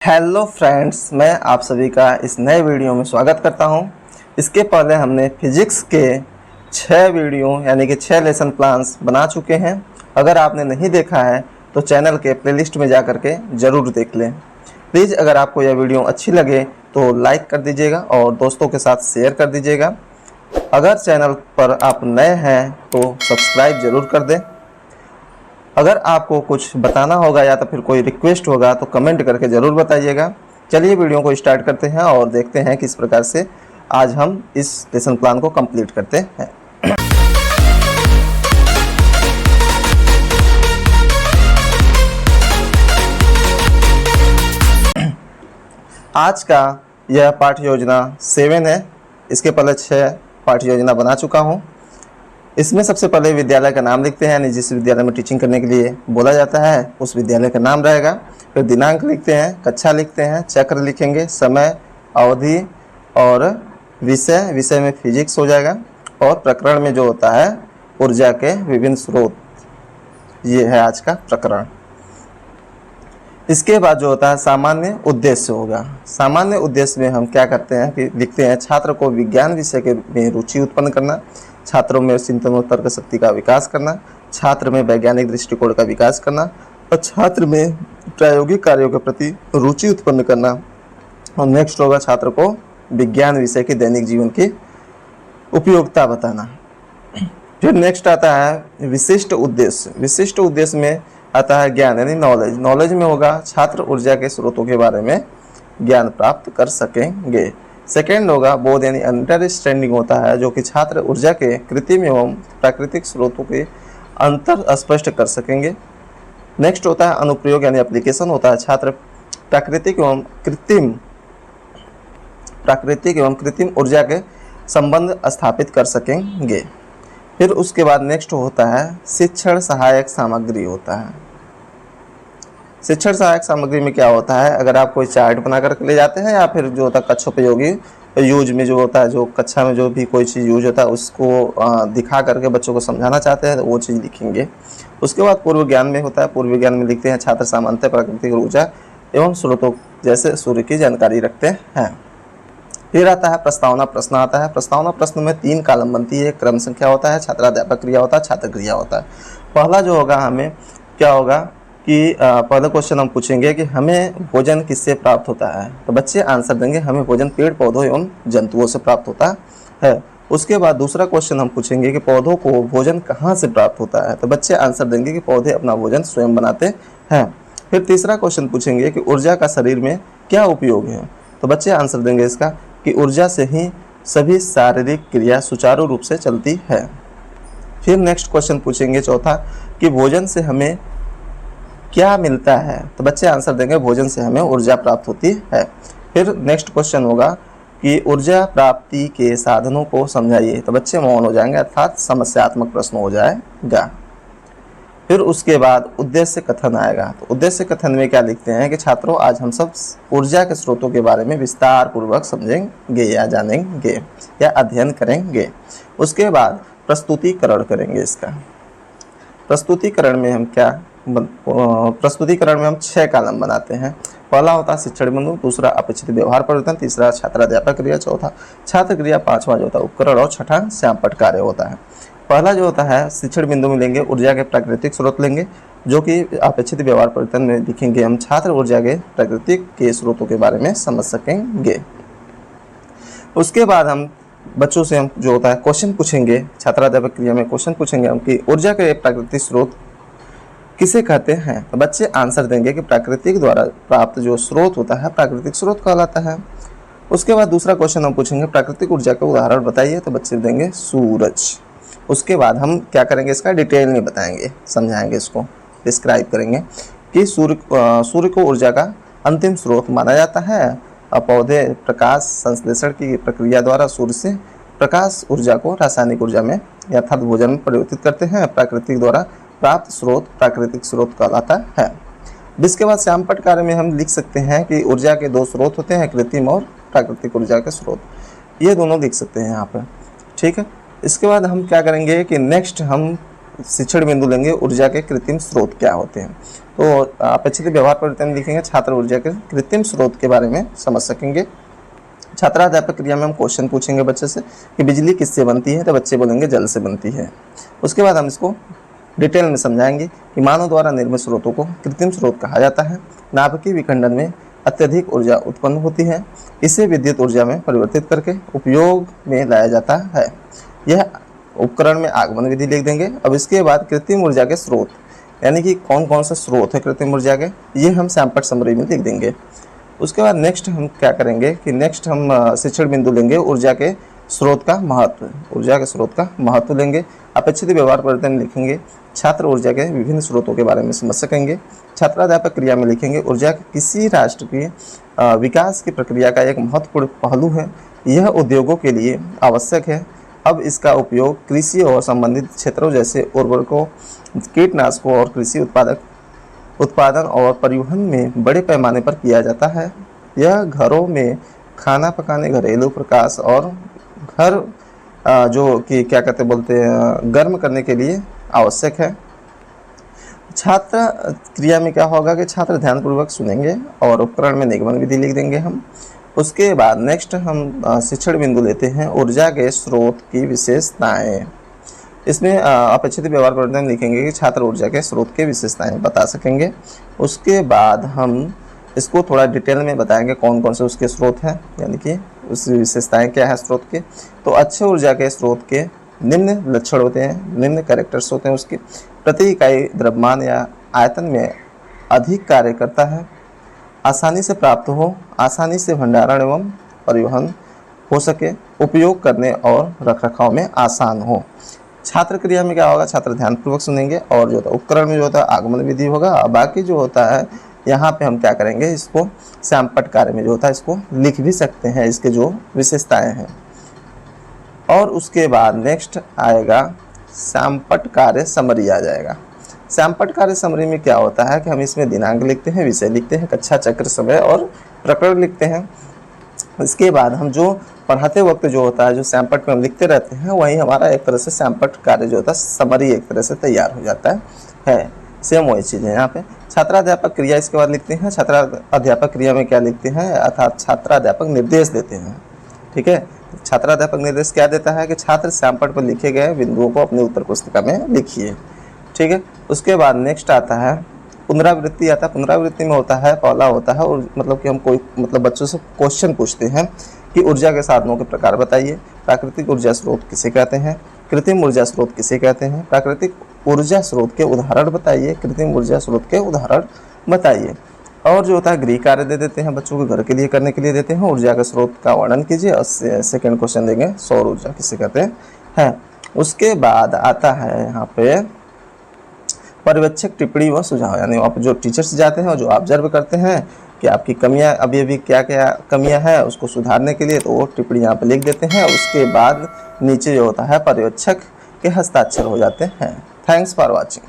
Hello friends, मैं आप सभी का इस नए वीडियो में स्वागत करता हूं। इसके पहले हमने फिजिक्स के 6 वीडियो यानी कि 6 लेसन प्लान्स बना चुके हैं। अगर आपने नहीं देखा है तो चैनल के प्लेलिस्ट में जा कर के ज़रूर देख लें। प्लीज़ अगर आपको यह वीडियो अच्छी लगे तो लाइक कर दीजिएगा और दोस्तों के साथ शेयर कर दीजिएगा। अगर चैनल पर आप नए हैं तो सब्सक्राइब ज़रूर कर दें। अगर आपको कुछ बताना होगा या तो फिर कोई रिक्वेस्ट होगा तो कमेंट करके ज़रूर बताइएगा। चलिए वीडियो को स्टार्ट करते हैं और देखते हैं किस प्रकार से आज हम इस लेसन प्लान को कंप्लीट करते हैं। आज का यह पाठ्य योजना 7 है। इसके पहले 6 पाठ्य योजना बना चुका हूँ। इसमें सबसे पहले विद्यालय का नाम लिखते हैं, यानी जिस विद्यालय में टीचिंग करने के लिए बोला जाता है उस विद्यालय का नाम रहेगा। फिर दिनांक लिखते हैं, कक्षा लिखते हैं, चक्र लिखेंगे, समय, अवधि और विषय में फिजिक्स हो जाएगा। और प्रकरण में जो होता है ऊर्जा के विभिन्न स्रोत, ये है आज का प्रकरण। इसके बाद जो होता है सामान्य उद्देश्य होगा। सामान्य उद्देश्य में हम क्या करते हैं कि लिखते हैं छात्र को विज्ञान विषय के में रुचि उत्पन्न करना, छात्रों में चिंतन और तर्क शक्ति का विकास करना, छात्र में वैज्ञानिक दृष्टिकोण का विकास करना और छात्र में प्रायोगिक कार्यों के प्रति रुचि उत्पन्न करना। और नेक्स्ट होगा छात्र को विज्ञान विषय की दैनिक जीवन की उपयोगिता बताना। फिर नेक्स्ट आता है विशिष्ट उद्देश्य। विशिष्ट उद्देश्य में आता है ज्ञान यानी नॉलेज। नॉलेज में होगा छात्र ऊर्जा के स्रोतों के बारे में ज्ञान प्राप्त कर सकेंगे। सेकेंड होगा बोध यानी अंडरस्टैंडिंग होता है, जो कि छात्र ऊर्जा के कृत्रिम एवं प्राकृतिक स्रोतों के अंतर स्पष्ट कर सकेंगे। नेक्स्ट होता है अनुप्रयोग यानी एप्लीकेशन होता है, छात्र प्राकृतिक एवं कृत्रिम ऊर्जा के संबंध स्थापित कर सकेंगे। फिर उसके बाद नेक्स्ट होता है शिक्षण सहायक सामग्री होता है। शिक्षण सहायक सामग्री में क्या होता है, अगर आप कोई चार्ट बना कर ले जाते हैं या फिर जो होता है कक्षोपयोगी यूज में जो होता है, जो कक्षा में जो भी कोई चीज़ यूज होता है उसको दिखा करके बच्चों को समझाना चाहते हैं तो वो चीज़ लिखेंगे। उसके बाद पूर्व ज्ञान में होता है, पूर्व ज्ञान में लिखते हैं छात्र सामान्यतः प्राकृतिक ऊर्जा एवं स्रोतों जैसे सूर्य की जानकारी रखते हैं। फिर आता है प्रस्तावना प्रश्न आता है। प्रस्तावना प्रश्न में 3 कॉलम बनती है, क्रम संख्या होता है, छात्राध्यापक क्रिया होता है, छात्र क्रिया होता है। पहला जो होगा हमें क्या होगा कि पहला क्वेश्चन हम पूछेंगे कि हमें भोजन किससे प्राप्त होता है, तो बच्चे आंसर देंगे हमें भोजन पेड़ पौधों एवं जंतुओं से प्राप्त होता है। उसके बाद दूसरा क्वेश्चन हम पूछेंगे कि पौधों को भोजन कहाँ से प्राप्त होता है, तो बच्चे आंसर देंगे कि पौधे अपना भोजन स्वयं बनाते हैं। फिर तीसरा क्वेश्चन पूछेंगे कि ऊर्जा का शरीर में क्या उपयोग है, तो बच्चे आंसर देंगे इसका कि ऊर्जा से ही सभी शारीरिक क्रिया सुचारू रूप से चलती है। फिर नेक्स्ट क्वेश्चन पूछेंगे चौथा कि भोजन से हमें क्या मिलता है, तो बच्चे आंसर देंगे भोजन से हमें ऊर्जा प्राप्त होती है। फिर नेक्स्ट क्वेश्चन होगा कि ऊर्जा प्राप्ति के साधनों को समझाइए, तो बच्चे मौन हो जाएंगे, अर्थात समस्यात्मक प्रश्न हो जाएगा। फिर उसके बाद उद्देश्य कथन आएगा। तो उद्देश्य कथन में क्या लिखते हैं कि छात्रों आज हम सब ऊर्जा के स्रोतों के बारे में विस्तार पूर्वक समझेंगे या जानेंगे या अध्ययन करेंगे। उसके बाद प्रस्तुतिकरण करेंगे। इसका प्रस्तुतिकरण में हम प्रस्तुतिकरण में हम 6 कॉलम बनाते हैं। पहला होता है शिक्षण बिंदु, दूसरा अपेक्षित व्यवहार परिवर्तन, तीसरा छात्राध्यापक क्रिया, चौथा छात्र क्रिया, पांचवा जो होता है उपकरण और छठा श्यामपट्ट कार्य होता है। पहला जो होता है शिक्षण बिंदु में लेंगे ऊर्जा के प्राकृतिक स्रोत लेंगे, जो कि अपेक्षित व्यवहार परिवर्तन में लिखेंगे हम छात्र ऊर्जा के प्राकृतिक के स्रोतों के बारे में समझ सकेंगे। उसके बाद हम बच्चों से हम जो होता है क्वेश्चन पूछेंगे, छात्राध्यापक क्रिया में क्वेश्चन पूछेंगे हम कि ऊर्जा के प्राकृतिक स्रोत किसे कहते हैं, तो बच्चे आंसर देंगे कि प्राकृतिक द्वारा प्राप्त जो स्रोत होता है प्राकृतिक स्रोत कहलाता है। उसके बाद दूसरा क्वेश्चन हम पूछेंगे प्राकृतिक ऊर्जा का उदाहरण बताइए, तो बच्चे देंगे सूरज। उसके बाद हम क्या करेंगे, इसका डिटेल में बताएंगे, समझाएंगे, इसको डिस्क्राइब करेंगे कि सूर्य को ऊर्जा का अंतिम स्रोत माना जाता है। पौधे प्रकाश संश्लेषण की प्रक्रिया द्वारा सूर्य से प्रकाश ऊर्जा को रासायनिक ऊर्जा में अर्थात भोजन में परिवर्तित करते हैं। प्राकृतिक द्वारा प्राप्त स्रोत प्राकृतिक स्रोत कहलाता है। इसके बाद श्यामपट्ट कार्य में हम लिख सकते हैं कि ऊर्जा के 2 स्रोत होते हैं, कृत्रिम और प्राकृतिक ऊर्जा के स्रोत, ये दोनों लिख सकते हैं यहाँ पर। ठीक है। इसके बाद हम क्या करेंगे कि नेक्स्ट हम शिक्षण बिंदु लेंगे ऊर्जा के कृत्रिम स्रोत क्या होते हैं। तो अपेक्षित व्यवहार परिवर्तन में लिखेंगे छात्र ऊर्जा के कृत्रिम स्रोत के बारे में समझ सकेंगे। छात्राध्यापक क्रिया में हम क्वेश्चन पूछेंगे बच्चे से कि बिजली किससे बनती है, तो बच्चे बोलेंगे जल से बनती है। उसके बाद हम इसको डिटेल में समझाएंगे कि मानव द्वारा निर्मित स्रोतों को कृत्रिम स्रोत कहा जाता है। नाभिकीय विखंडन में अत्यधिक ऊर्जा उत्पन्न होती है, इसे विद्युत ऊर्जा में परिवर्तित करके उपयोग में लाया जाता है। यह उपकरण में आगमन विधि लिख देंगे। अब इसके बाद कृत्रिम ऊर्जा के स्रोत, यानी कि कौन कौन से स्रोत है कृत्रिम ऊर्जा के, ये हम सैंपट समरी में लिख देंगे। उसके बाद नेक्स्ट हम क्या करेंगे कि नेक्स्ट हम शिक्षण बिंदु लेंगे ऊर्जा के स्रोत का महत्व, ऊर्जा के स्रोत का महत्व लेंगे। अपेक्षित व्यवहार परिवर्तन लिखेंगे छात्र ऊर्जा के विभिन्न स्रोतों के बारे में समझ सकेंगे। छात्राध्यापक क्रिया में लिखेंगे ऊर्जा किसी राष्ट्र के विकास की प्रक्रिया का एक महत्वपूर्ण पहलू है, यह उद्योगों के लिए आवश्यक है। अब इसका उपयोग कृषि और संबंधित क्षेत्रों जैसे उर्वरकों, कीटनाशकों और कृषि उत्पादन और परिवहन में बड़े पैमाने पर किया जाता है। यह घरों में खाना पकाने, घरेलू प्रकाश और घर जो कि क्या कहते बोलते हैं गर्म करने के लिए आवश्यक है। छात्र क्रिया में क्या होगा कि छात्र ध्यानपूर्वक सुनेंगे और उपकरण में निगमन विधि लिख देंगे हम। उसके बाद नेक्स्ट हम शिक्षण बिंदु लेते हैं ऊर्जा के स्रोत की विशेषताएं। इसमें अपेक्षित व्यवहार परिवर्तन लिखेंगे कि छात्र ऊर्जा के स्रोत के विशेषताएं बता सकेंगे। उसके बाद हम इसको थोड़ा डिटेल में बताएंगे कौन कौन से उसके स्रोत हैं, यानी कि उसकी विशेषताएं क्या है स्रोत के। तो अच्छे ऊर्जा के स्रोत के निम्न लक्षण होते हैं, निम्न कैरेक्टर्स होते हैं उसके। प्रति इकाई द्रव्यमान या आयतन में अधिक कार्य करता है, आसानी से प्राप्त हो, आसानी से भंडारण एवं परिवहन हो सके, उपयोग करने और रखरखाव में आसान हो। छात्र क्रिया में क्या होगा, छात्र ध्यानपूर्वक सुनेंगे और जो होता है उपकरण में जो होता है आगमन विधि होगा। बाकी जो होता है यहाँ पे हम क्या करेंगे, इसको सैंपट कार्य में जो होता है इसको लिख भी सकते हैं, इसके जो विशेषताएं हैं। और उसके बाद नेक्स्ट आएगा सैंपट कार्य समरी आ जाएगा। सैंपट कार्य समरी में क्या होता है कि हम इसमें दिनांक लिखते हैं, विषय लिखते हैं, कक्षा, चक्र, समय और प्रकरण लिखते हैं। इसके बाद हम जो पढ़ाते वक्त जो होता है, जो सैंपट में हम लिखते रहते हैं, वही हमारा एक तरह से सैंपट कार्य जो होता है समरी एक तरह से तैयार हो जाता है। सेम वही चीज़ है यहाँ पे। छात्राध्यापक क्रिया इसके बाद लिखते हैं। छात्राध्यापक क्रिया में क्या लिखते हैं, अर्थात छात्राध्यापक निर्देश देते हैं। ठीक है, छात्राध्यापक निर्देश क्या देता है कि छात्र सैंपट पर लिखे गए बिंदुओं को अपनी उत्तर पुस्तिका में लिखिए। ठीक है, उसके बाद नेक्स्ट आता है पुनरावृत्ति आता है। पुनरावृत्ति में होता है पहला होता है और मतलब कि हम कोई बच्चों से क्वेश्चन पूछते हैं कि ऊर्जा के साधनों के प्रकार बताइए। प्राकृतिक ऊर्जा स्रोत किसे कहते हैं, कृत्रिम ऊर्जा स्रोत किसे कहते हैं, प्राकृतिक ऊर्जा स्रोत के उदाहरण बताइए, कृत्रिम ऊर्जा स्रोत के उदाहरण बताइए। और जो होता है गृह कार्य दे देते हैं, बच्चों के घर के लिए करने के लिए देते हैं। ऊर्जा के स्रोत का वर्णन कीजिए। और सेकेंड क्वेश्चन देंगे सौर ऊर्जा किसे कहते हैं। उसके बाद आता है यहाँ पे पर्यवेक्षक टिप्पणी व सुझाव, यानी आप जो टीचर्स जाते हैं और जो ऑब्जर्व करते हैं कि आपकी कमियां अभी क्या क्या कमियां हैं उसको सुधारने के लिए, तो वो टिप्पणी यहाँ पे लिख देते हैं। उसके बाद नीचे जो होता है पर्यवेक्षक के हस्ताक्षर हो जाते हैं। Thanks for watching.